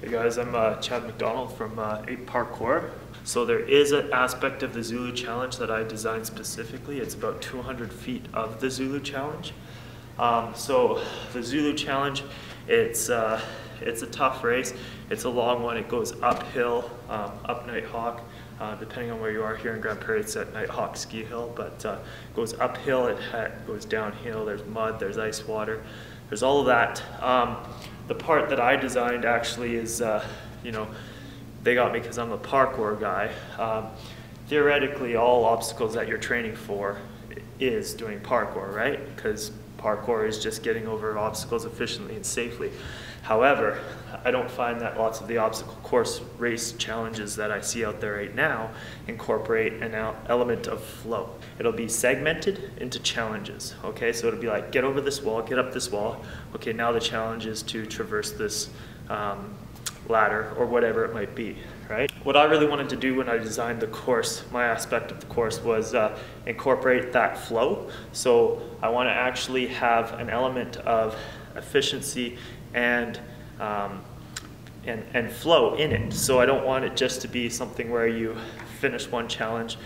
Hey guys, I'm Chad McDonald from Parkour. So there is an aspect of the Zulu challenge that I designed specifically. It's about 200 feet of the Zulu challenge. So the Zulu challenge, it's a tough race. It's a long one. It goes uphill, up Nighthawk. Depending on where you are here in Grand Prairie, it's at Nighthawk Ski Hill, but it goes uphill, it goes downhill, there's mud, there's ice water, there's all of that. The part that I designed actually is, they got me because I'm a parkour guy. Theoretically, all obstacles that you're training for is doing parkour, right? Because parkour is just getting over obstacles efficiently and safely. However, I don't find that lots of the obstacle course race challenges that I see out there right now incorporate an element of flow. It'll be segmented into challenges, okay? So it'll be like, get over this wall, get up this wall. Okay, now the challenge is to traverse this ladder or whatever it might be, right? What I really wanted to do when I designed the course, my aspect of the course, was incorporate that flow. So I want to actually have an element of efficiency and flow in it. So I don't want it just to be something where you finish one challenge,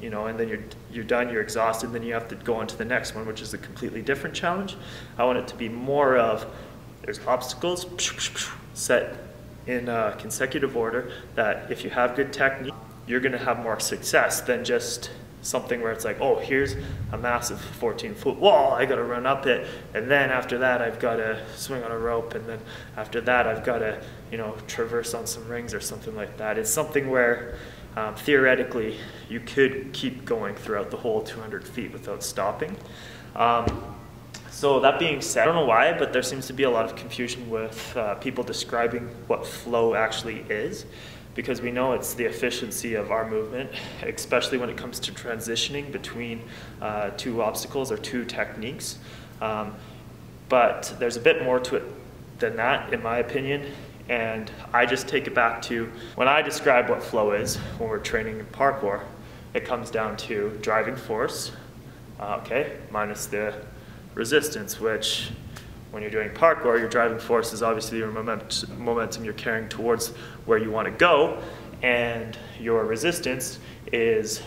and then you're done, you're exhausted, then you have to go on to the next one, which is a completely different challenge. I want it to be more of, there's obstacles set in consecutive order, that if you have good technique, you're going to have more success than just something where it's like, oh, here's a massive 14-foot wall, I got to run up it, and then after that I've got to swing on a rope, and then after that I've got to, traverse on some rings or something like that. It's something where theoretically you could keep going throughout the whole 200 feet without stopping. So that being said, I don't know why, but there seems to be a lot of confusion with people describing what flow actually is, because we know it's the efficiency of our movement, especially when it comes to transitioning between two obstacles or two techniques. But there's a bit more to it than that, in my opinion, and I just take it back to when I describe what flow is when we're training in parkour. It comes down to driving force, minus the resistance, which when you're doing parkour, your driving force is obviously your momentum you're carrying towards where you want to go, and your resistance is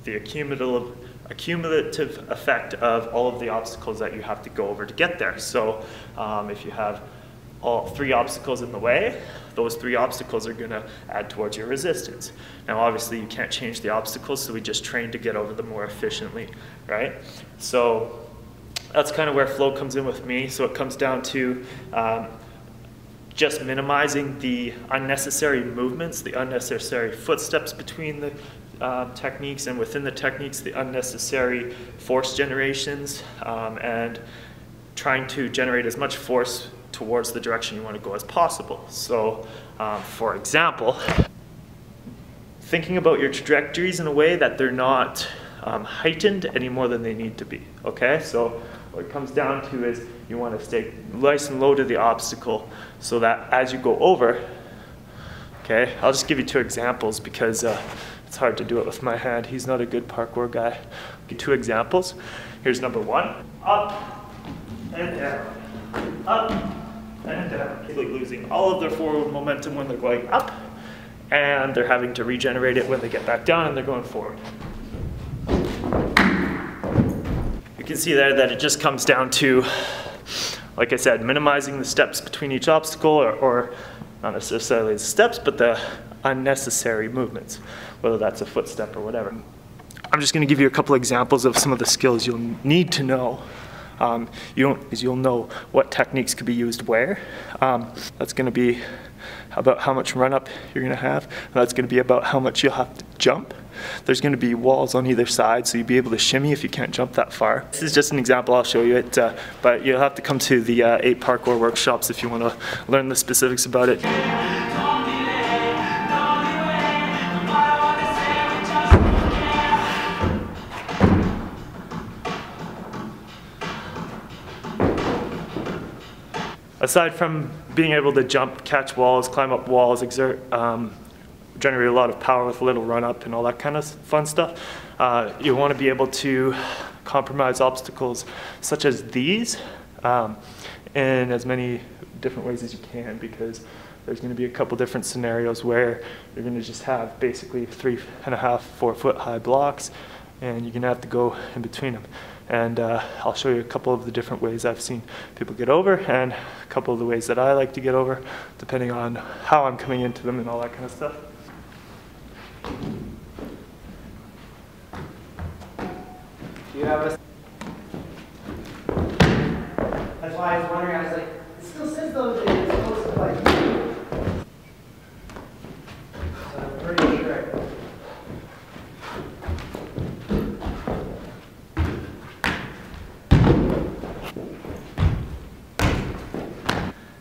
the accumulative effect of all of the obstacles that you have to go over to get there. So if you have all three obstacles in the way, those three obstacles are going to add towards your resistance. Now obviously you can't change the obstacles, so we just train to get over them more efficiently, right? So that's kind of where flow comes in with me. So it comes down to just minimizing the unnecessary movements, the unnecessary footsteps between the techniques, and within the techniques, the unnecessary force generations, and trying to generate as much force towards the direction you want to go as possible. So, for example, thinking about your trajectories in a way that they're not heightened any more than they need to be, okay? So what it comes down to is you want to stay nice and low to the obstacle so that as you go over, okay, I'll just give you two examples because it's hard to do it with my hand. He's not a good parkour guy. I'll give two examples. Here's number one, up and down, up and down. Basically losing all of their forward momentum when they're going up, and they're having to regenerate it when they get back down and they're going forward. You can see there that it just comes down to, like I said, minimizing the steps between each obstacle, or not necessarily the steps, but the unnecessary movements, whether that's a footstep or whatever. I'm just going to give you a couple examples of some of the skills you'll need to know. You'll know what techniques could be used where. That's going to be about how much run up you're going to have. That's going to be about how much you'll have to jump. There's going to be walls on either side, so you'll be able to shimmy if you can't jump that far. This is just an example, I'll show you it, but you'll have to come to the 8 parkour workshops if you want to learn the specifics about it. Aside from being able to jump, catch walls, climb up walls, generate a lot of power with a little run up and all that kind of fun stuff, you want to be able to compromise obstacles such as these in as many different ways as you can, because there's going to be a couple different scenarios where you're going to just have basically 3.5, 4 foot high blocks, and you're going to have to go in between them. And I'll show you a couple of the different ways I've seen people get over, and a couple of the ways that I like to get over, depending on how I'm coming into them and all that kind of stuff. Do you have a... That's why I was wondering, I was like, it still says though that it's supposed to like... So I'm pretty sure.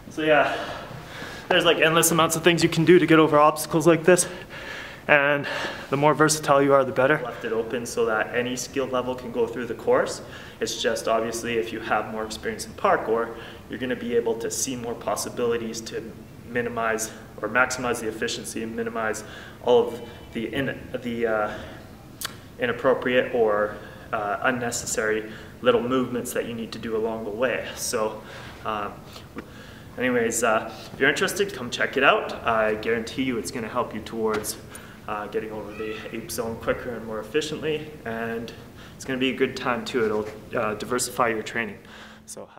So yeah, there's like endless amounts of things you can do to get over obstacles like this, and the more versatile you are, the better. Left it open so that any skill level can go through the course. It's just obviously if you have more experience in parkour, you're going to be able to see more possibilities to minimize or maximize the efficiency and minimize all of the inappropriate or unnecessary little movements that you need to do along the way. So anyways, if you're interested, come check it out. I guarantee you it's going to help you towards getting over the APEZONE quicker and more efficiently, and it's going to be a good time too. It'll diversify your training. So